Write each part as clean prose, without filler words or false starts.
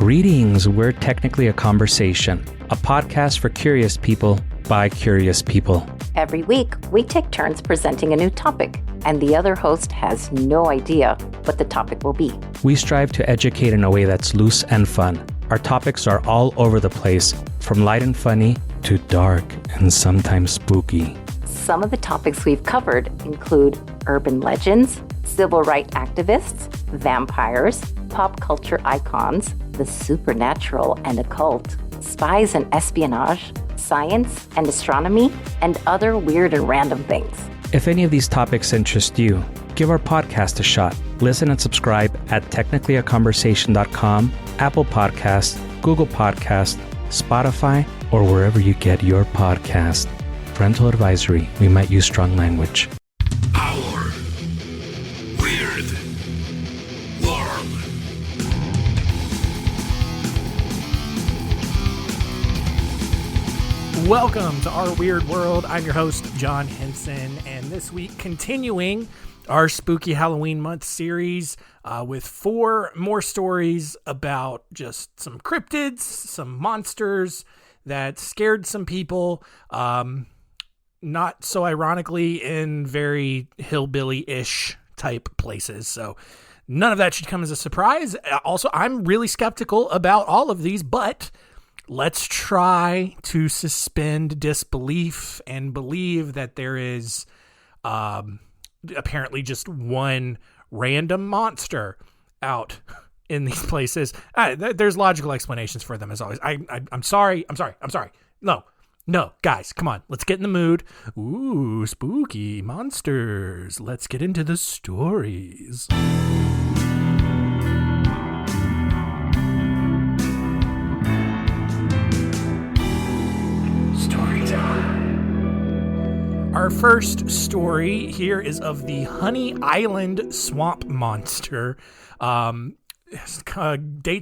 Greetings, we're Technically a Conversation, a podcast for curious people by curious people. Every week, we take turns presenting a new topic, and the other host has no idea what the topic will be. We strive to educate in a way that's loose and fun. Our topics are all over the place, from light and funny to dark and sometimes spooky. Some of the topics we've covered include urban legends, civil rights activists, vampires, pop culture icons, the supernatural and occult, spies and espionage, science and astronomy, and other weird and random things. If any of these topics interest you, give our podcast a shot. Listen and subscribe at technicallyaconversation.com, Apple Podcasts, Google Podcasts, Spotify, or wherever you get your podcast. Parental advisory, we might use strong language. Our Weird World. Welcome to Our Weird World. I'm your host, John Henson, and this week continuing our Spooky Halloween Month series with 4 more stories about just some cryptids, some monsters that scared some people, not so ironically in very hillbilly-ish type places. So none of that should come as a surprise. Also, I'm really skeptical about all of these, but let's try to suspend disbelief and believe that there is apparently just one random monster out in these places. There's logical explanations for them, as always. I'm sorry. No, guys, come on. Let's get in the mood. Ooh, spooky monsters. Let's get into the stories. Our first story here is of the Honey Island Swamp Monster. Dates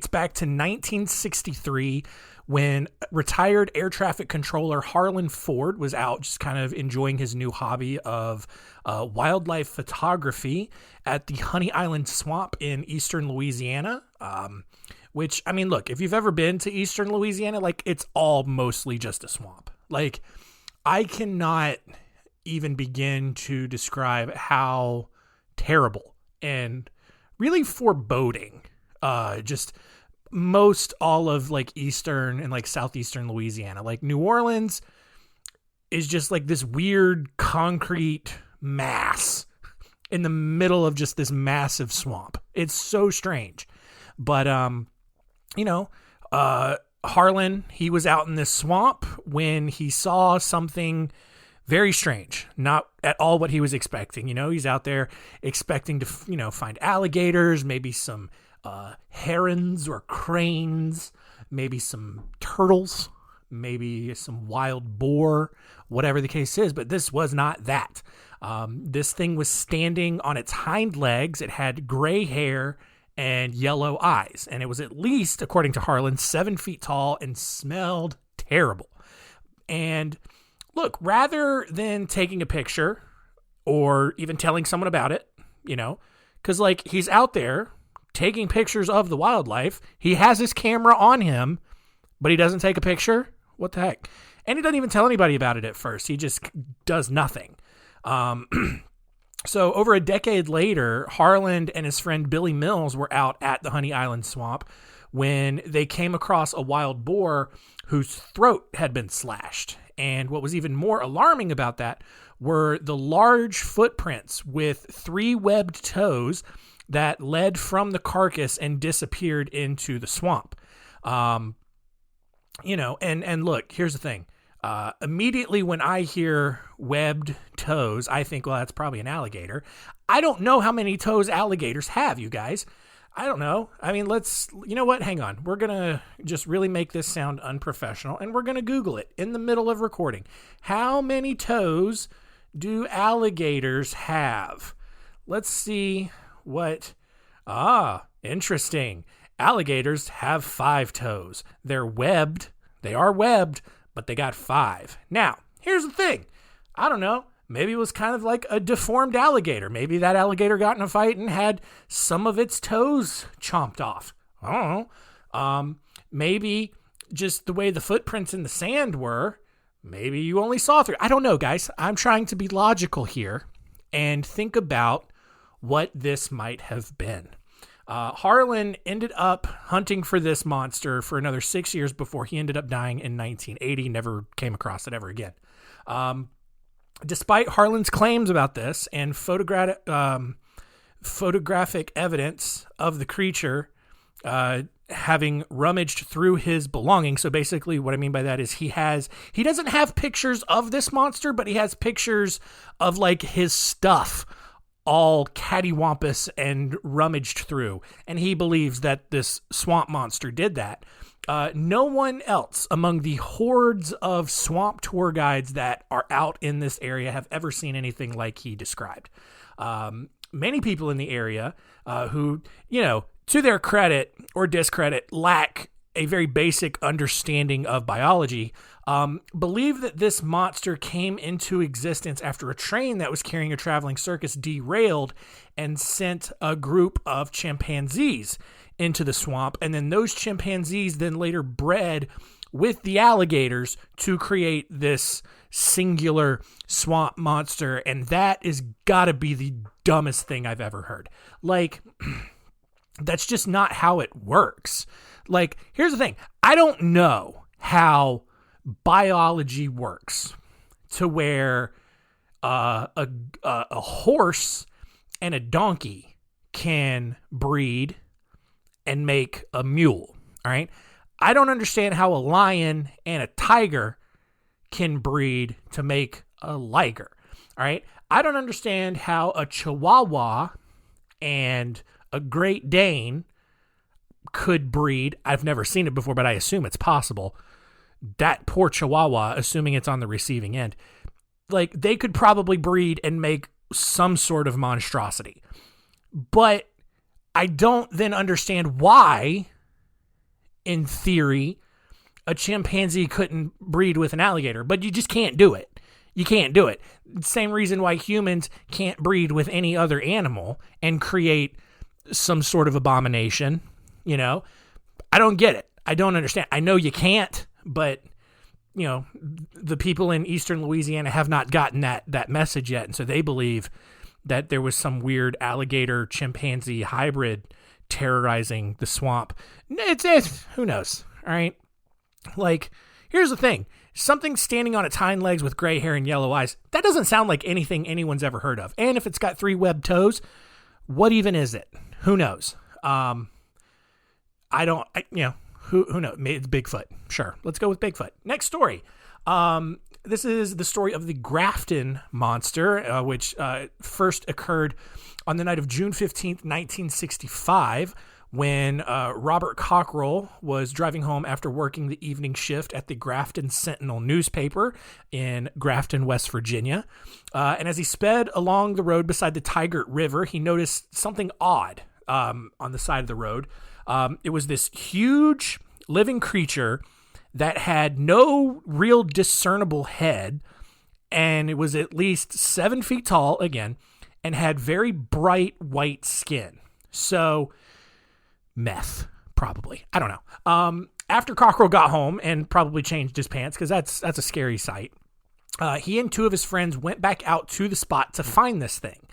back to 1963 when retired air traffic controller Harlan Ford was out just kind of enjoying his new hobby of wildlife photography at the Honey Island Swamp in eastern Louisiana. Which, I mean, look, if you've ever been to eastern Louisiana, like, it's all mostly just a swamp. Like, I cannot even begin to describe how terrible and really foreboding just most all of like eastern and like southeastern Louisiana. Like New Orleans is just like this weird concrete mass in the middle of just this massive swamp. It's so strange. But Harlan, he was out in this swamp when he saw something very strange, not at all what he was expecting. He's out there expecting to, find alligators, maybe some herons or cranes, maybe some turtles, maybe some wild boar, whatever the case is. But this was not that. This thing was standing on its hind legs. It had gray hair and yellow eyes. And it was at least, according to Harlan, 7 feet tall and smelled terrible. And look, rather than taking a picture or even telling someone about it, because like he's out there taking pictures of the wildlife, he has his camera on him, but he doesn't take a picture. What the heck? And he doesn't even tell anybody about it at first. He just does nothing. So over a decade later, Harlan and his friend Billy Mills were out at the Honey Island Swamp when they came across a wild boar whose throat had been slashed. And what was even more alarming about that were the large footprints with 3 webbed toes that led from the carcass and disappeared into the swamp. And look, here's the thing. Immediately when I hear webbed toes, I think, well, that's probably an alligator. I don't know how many toes alligators have, you guys. I don't know. I mean, you know what? Hang on. We're going to just really make this sound unprofessional, and we're going to Google it in the middle of recording. How many toes do alligators have? Let's see what... interesting. Alligators have 5 toes. They're webbed. They are webbed, but they got 5. Now, here's the thing. I don't know. Maybe it was kind of like a deformed alligator. Maybe that alligator got in a fight and had some of its toes chomped off. I don't Maybe just the way the footprints in the sand were, maybe you only saw through. I don't know, guys. I'm trying to be logical here and think about what this might have been. Harlan ended up hunting for this monster for another 6 years before he ended up dying in 1980. Never came across it ever again. Despite Harlan's claims about this and photographic evidence of the creature having rummaged through his belongings. So basically what I mean by that is he doesn't have pictures of this monster, but he has pictures of like his stuff all cattywampus and rummaged through. And he believes that this swamp monster did that. No one else among the hordes of swamp tour guides that are out in this area have ever seen anything like he described. Many people in the area who, to their credit or discredit, lack a very basic understanding of biology, believe that this monster came into existence after a train that was carrying a traveling circus derailed and sent a group of chimpanzees into the swamp. And then those chimpanzees then later bred with the alligators to create this singular swamp monster. And that is gotta be the dumbest thing I've ever heard. Like, that's just not how it works. Like, here's the thing. I don't know how biology works to where a horse and a donkey can breed and make a mule. All right. I don't understand how a lion and a tiger can breed to make a liger. All right. I don't understand how a Chihuahua and a Great Dane could breed. I've never seen it before, but I assume it's possible. That poor Chihuahua, assuming it's on the receiving end, like they could probably breed and make some sort of monstrosity. But I don't then understand why, in theory, a chimpanzee couldn't breed with an alligator, but you just can't do it. You can't do it. Same reason why humans can't breed with any other animal and create some sort of abomination, I don't get it. I don't understand. I know you can't, but the people in eastern Louisiana have not gotten that message yet. And so they believe that there was some weird alligator chimpanzee hybrid terrorizing the swamp. It's who knows? All right. Like, here's the thing. Something standing on its hind legs with gray hair and yellow eyes. That doesn't sound like anything anyone's ever heard of. And if it's got 3 webbed toes, what even is it? Who knows? Who knows? Maybe it's Bigfoot. Sure. Let's go with Bigfoot. Next story. This is the story of the Grafton Monster, which first occurred on the night of June 15th, 1965, when Robert Cockrell was driving home after working the evening shift at the Grafton Sentinel newspaper in Grafton, West Virginia. And as he sped along the road beside the Tigert River, he noticed something odd on the side of the road. It was this huge living creature that had no real discernible head, and it was at least 7 feet tall, again, and had very bright white skin. So, meth, probably. I don't know. After Cockrell got home and probably changed his pants, because that's a scary sight, he and 2 of his friends went back out to the spot to find this thing.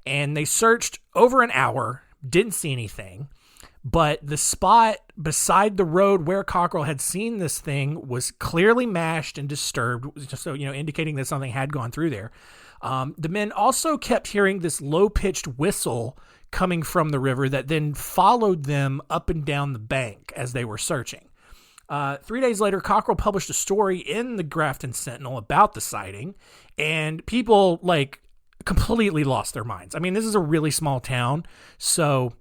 And they searched over an hour, didn't see anything. But the spot beside the road where Cockrell had seen this thing was clearly mashed and disturbed, so, indicating that something had gone through there. The men also kept hearing this low-pitched whistle coming from the river that then followed them up and down the bank as they were searching. 3 days later, Cockrell published a story in the Grafton Sentinel about the sighting, and people, completely lost their minds. I mean, this is a really small town, so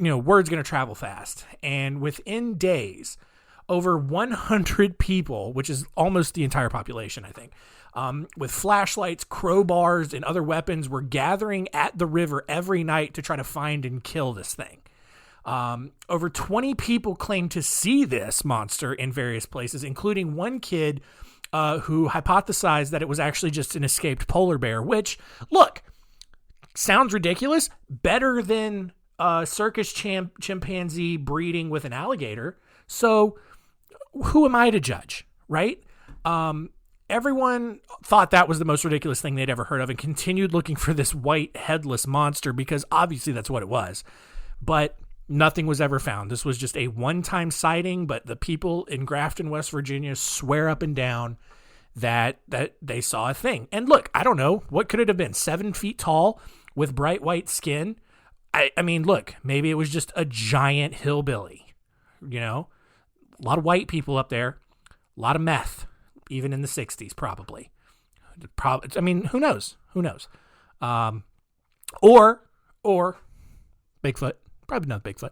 word's going to travel fast. And within days, over 100 people, which is almost the entire population, I think, with flashlights, crowbars, and other weapons, were gathering at the river every night to try to find and kill this thing. Over 20 people claimed to see this monster in various places, including one kid who hypothesized that it was actually just an escaped polar bear, which, look, sounds ridiculous. Better than a circus chimpanzee breeding with an alligator. So who am I to judge, right? Everyone thought that was the most ridiculous thing they'd ever heard of and continued looking for this white headless monster because obviously that's what it was. But nothing was ever found. This was just a one-time sighting, but the people in Grafton, West Virginia swear up and down that they saw a thing. And look, I don't know. What could it have been? 7 feet tall with bright white skin? I mean, look, maybe it was just a giant hillbilly. You know? A lot of white people up there. A lot of meth. Even in the 60s, probably. I mean, who knows? Who knows? Or Bigfoot. Probably not Bigfoot.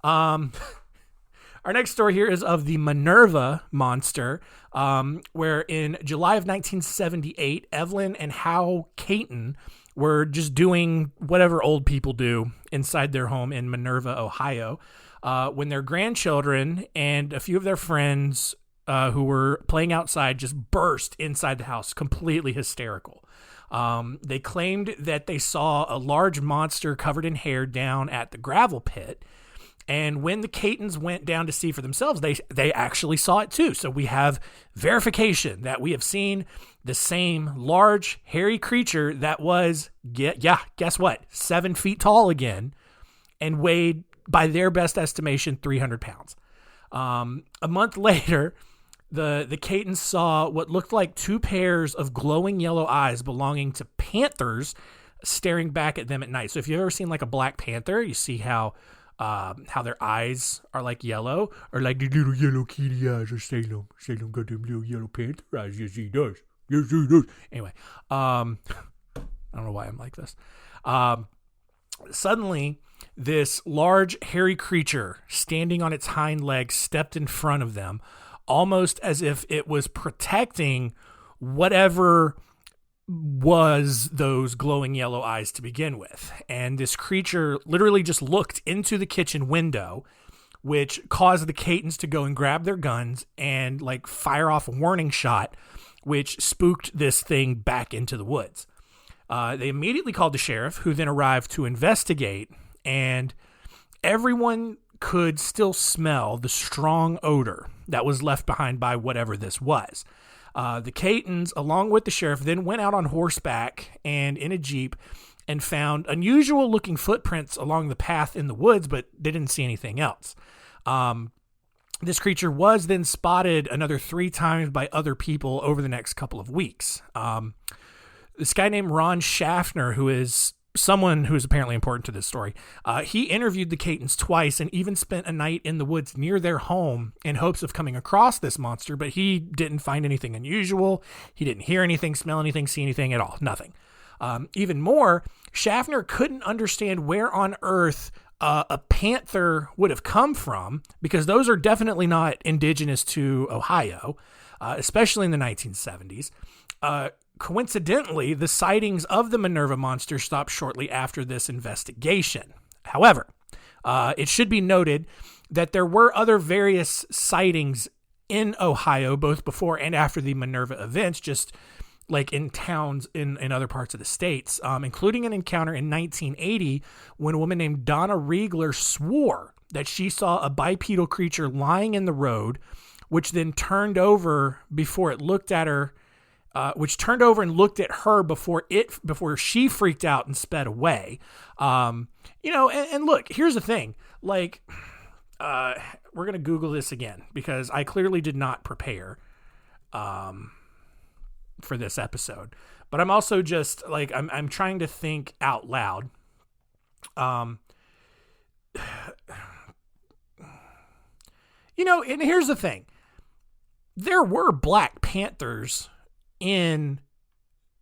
Our next story here is of the Minerva Monster, where in July of 1978, Evelyn and Hal Caton were just doing whatever old people do inside their home in Minerva, Ohio, when their grandchildren and a few of their friends who were playing outside just burst inside the house, completely hysterical. They claimed that they saw a large monster covered in hair down at the gravel pit. And when the Catons went down to see for themselves, they actually saw it too. So we have verification that we have seen the same large, hairy creature that was, guess what? 7 feet tall again and weighed, by their best estimation, 300 pounds. A month later, the Catons saw what looked like 2 pairs of glowing yellow eyes belonging to panthers staring back at them at night. So if you've ever seen like a black panther, you see how their eyes are like yellow, or like the little yellow kitty eyes of Salem. Salem got them little yellow panther eyes. Yes, he does. Yes, he does. Anyway, I don't know why I'm like this. Suddenly, this large, hairy creature standing on its hind legs stepped in front of them, almost as if it was protecting whatever was those glowing yellow eyes to begin with. And this creature literally just looked into the kitchen window, which caused the Catons to go and grab their guns and like fire off a warning shot, which spooked this thing back into the woods. They immediately called the sheriff, who then arrived to investigate, and everyone could still smell the strong odor that was left behind by whatever this was. The Catons, along with the sheriff, then went out on horseback and in a Jeep and found unusual looking footprints along the path in the woods, but they didn't see anything else. This creature was then spotted another 3 times by other people over the next couple of weeks. This guy named Ron Schaffner, who is someone who is apparently important to this story, he interviewed the Catons twice and even spent a night in the woods near their home in hopes of coming across this monster, but he didn't find anything unusual. He didn't hear anything, smell anything, see anything at all. Nothing. Even more, Schaffner couldn't understand where on earth a panther would have come from, because those are definitely not indigenous to Ohio, especially in the 1970s. Coincidentally, the sightings of the Minerva Monster stopped shortly after this investigation. However, it should be noted that there were other various sightings in Ohio, both before and after the Minerva events, just like in towns in other parts of the states, including an encounter in 1980 when a woman named Donna Riegler swore that she saw a bipedal creature lying in the road, which then turned over before it looked at her. Which turned over and looked at her before she freaked out and sped away. And look, here's the thing. Like, we're going to Google this again because I clearly did not prepare for this episode. But I'm also just like, I'm trying to think out loud. And here's the thing. There were Black Panthers in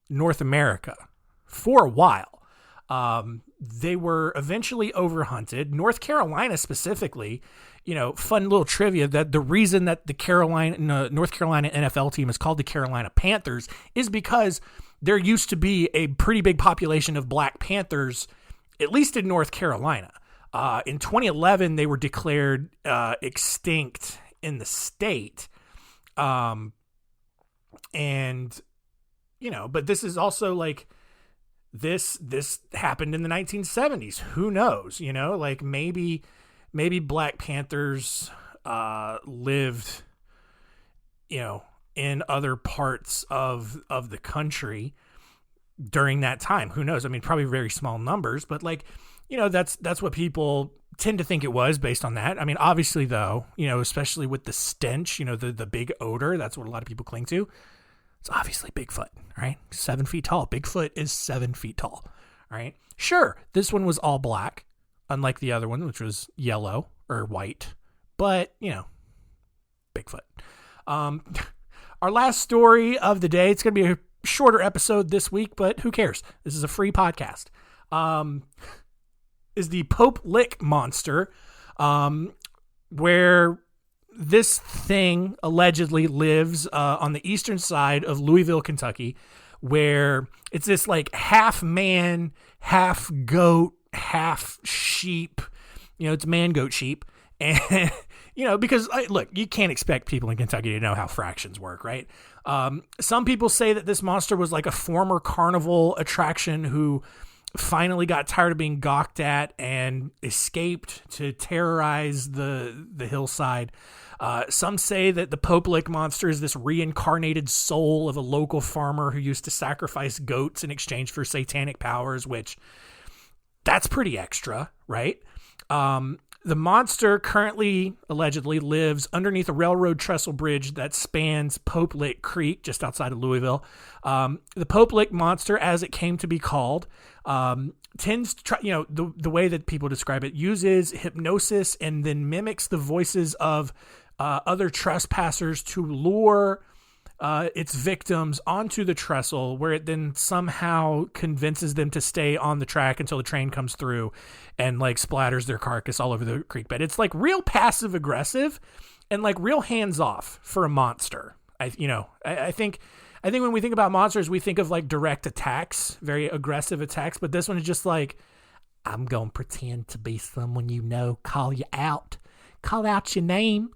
North America for a while. They were eventually overhunted. North Carolina specifically, fun little trivia that the reason that the North Carolina NFL team is called the Carolina Panthers is because there used to be a pretty big population of Black Panthers, at least in North Carolina. In 2011, they were declared extinct in the state. But this is also like, this happened in the 1970s. Who knows? Like maybe Black Panthers lived, in other parts of the country during that time. Who knows? I mean, probably very small numbers, but like, that's what people tend to think it was based on that. I mean, obviously though, especially with the stench, the big odor, that's what a lot of people cling to. It's obviously Bigfoot, right? 7 feet tall. Bigfoot is 7 feet tall, right? Sure, this one was all black, unlike the other one, which was yellow or white, but, Bigfoot. Our last story of the day, it's going to be a shorter episode this week, but who cares? This is a free podcast. Is the Pope Lick Monster, where this thing allegedly lives on the eastern side of Louisville, Kentucky, where it's this like half man, half goat, half sheep. It's man, goat, sheep. And, because look, you can't expect people in Kentucky to know how fractions work, right? Some people say that this monster was like a former carnival attraction who finally got tired of being gawked at and escaped to terrorize the hillside. Some say that the Pope Lick Monster is this reincarnated soul of a local farmer who used to sacrifice goats in exchange for satanic powers, which that's pretty extra, right? The monster currently, allegedly, lives underneath a railroad trestle bridge that spans Pope Lick Creek, just outside of Louisville. The Pope Lick Monster, as it came to be called, tends to try, the way that people describe it, uses hypnosis and then mimics the voices of other trespassers to lure its victims onto the trestle, where it then somehow convinces them to stay on the track until the train comes through and like splatters their carcass all over the creek bed. It's like real passive aggressive and like real hands off for a monster. I think when we think about monsters, we think of like direct attacks, very aggressive attacks, but this one is just like, I'm going to pretend to be someone call you out. Call out your name.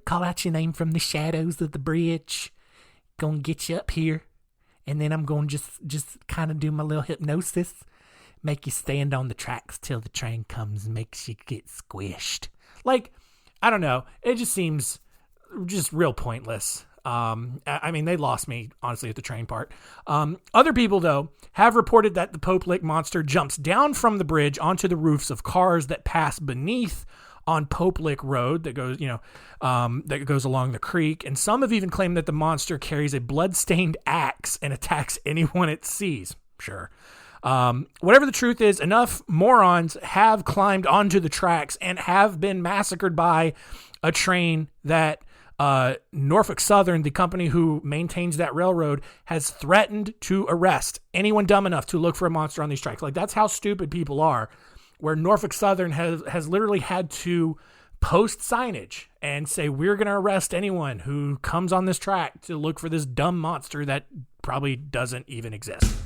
Call out your name from the shadows of the bridge. Gonna get you up here. And then I'm going to just kind of do my little hypnosis. Make you stand on the tracks till the train comes and makes you get squished. Like, I don't know. It just seems just real pointless. I mean, they lost me, honestly, at the train part. Other people, though, have reported that the Pope Lick Monster jumps down from the bridge onto the roofs of cars that pass beneath on Pope Lick Road that goes, that goes along the creek. And some have even claimed that the monster carries a blood-stained axe and attacks anyone it sees. Sure. Whatever the truth is, enough morons have climbed onto the tracks and have been massacred by a train that Norfolk Southern, the company who maintains that railroad, has threatened to arrest anyone dumb enough to look for a monster on these tracks. Like, that's how stupid people are, where Norfolk Southern has literally had to post signage and say, we're going to arrest anyone who comes on this track to look for this dumb monster that probably doesn't even exist.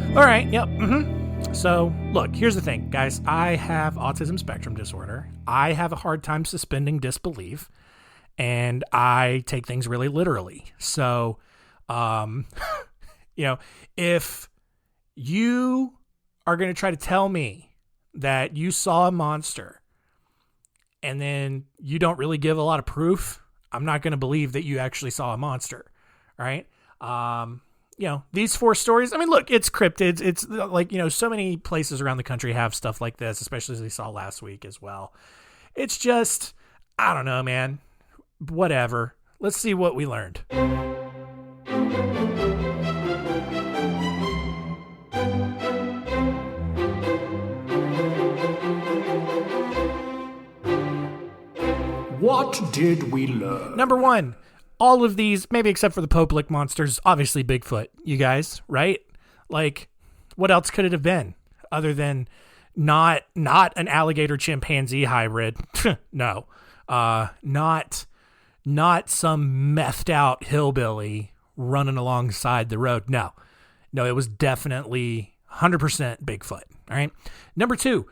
All right. Yep. Mm-hmm. So, look, here's the thing, guys. I have autism spectrum disorder. I have a hard time suspending disbelief, and I take things really literally. So, if you are going to try to tell me that you saw a monster and then you don't really give a lot of proof, I'm not going to believe that you actually saw a monster. All right. These 4 stories, I mean, look, it's cryptids. It's like, so many places around the country have stuff like this, especially as we saw last week as well. It's just, I don't know, man. Whatever. Let's see what we learned. What did we learn? Number 1. All of these, maybe except for the Pope Lick Monsters, obviously Bigfoot, you guys, right? Like, what else could it have been other than not an alligator chimpanzee hybrid? No. Not some methed out hillbilly running alongside the road. No, it was definitely 100% Bigfoot. All right. Number 2,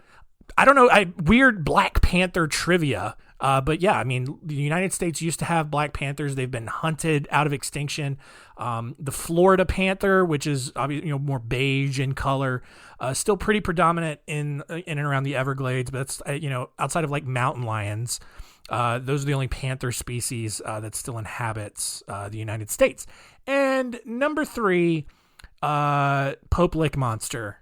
I don't know, weird Black Panther trivia. But yeah, I mean, the United States used to have Black Panthers. They've been hunted out of extinction. The Florida panther, which is obviously, more beige in color, still pretty predominant in and around the Everglades. But that's, outside of like mountain lions, those are the only panther species that still inhabits the United States. And number 3, Pope Lick Monster.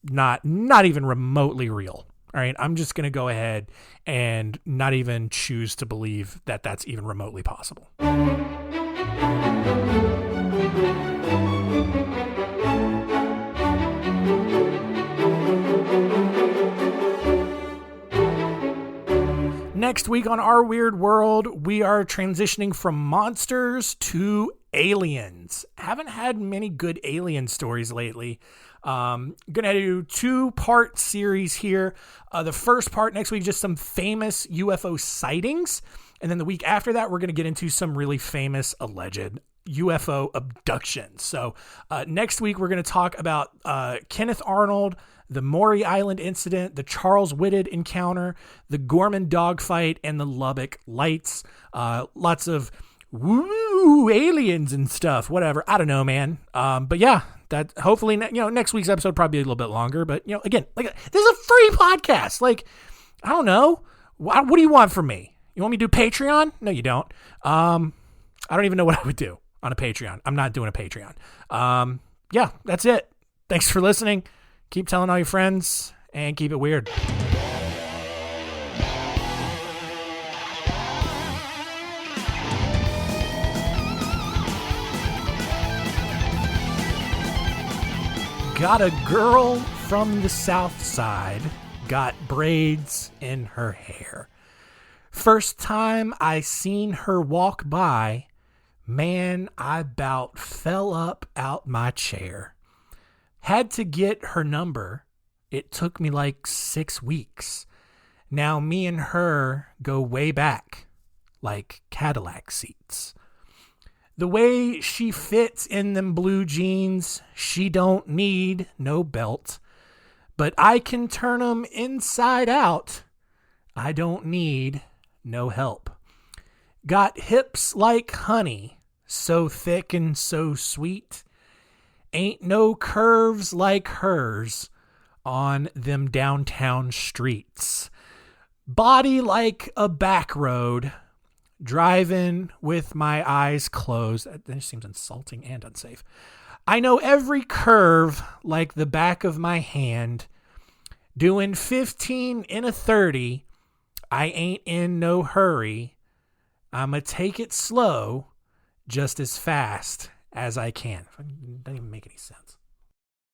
Not even remotely real. All right, I'm just going to go ahead and not even choose to believe that that's even remotely possible. Next week on Our Weird World, we are transitioning from monsters to aliens. Haven't had many good alien stories lately. Gonna do 2-part series here. The first part next week, just some famous UFO sightings. And then the week after that, we're gonna get into some really famous alleged UFO abductions. So next week, we're gonna talk about Kenneth Arnold, the Maury Island incident, the Charles Whitted encounter, the Gorman dogfight, and the Lubbock lights. Lots of woo aliens and stuff, whatever. I don't know, man. But yeah, that hopefully, next week's episode probably be a little bit longer, but again, like, this is a free podcast. Like, I don't know. What do you want from me? You want me to do Patreon? No, you don't. I don't even know what I would do on a Patreon. I'm not doing a Patreon. Yeah, that's it. Thanks for listening. Keep telling all your friends and keep it weird. Got a girl from the South Side, got braids in her hair. First time I seen her walk by, man, I 'bout fell up out my chair. Had to get her number. It took me like 6 weeks. Now me and her go way back, like Cadillac seats. The way she fits in them blue jeans, she don't need no belt. But I can turn 'em inside out. I don't need no help. Got hips like honey, so thick and so sweet. Ain't no curves like hers on them downtown streets. Body like a back road. Driving with my eyes closed. That just seems insulting and unsafe. I know every curve like the back of my hand. Doing 15 in a 30. I ain't in no hurry. I'ma take it slow, just as fast as I can. It doesn't even make any sense.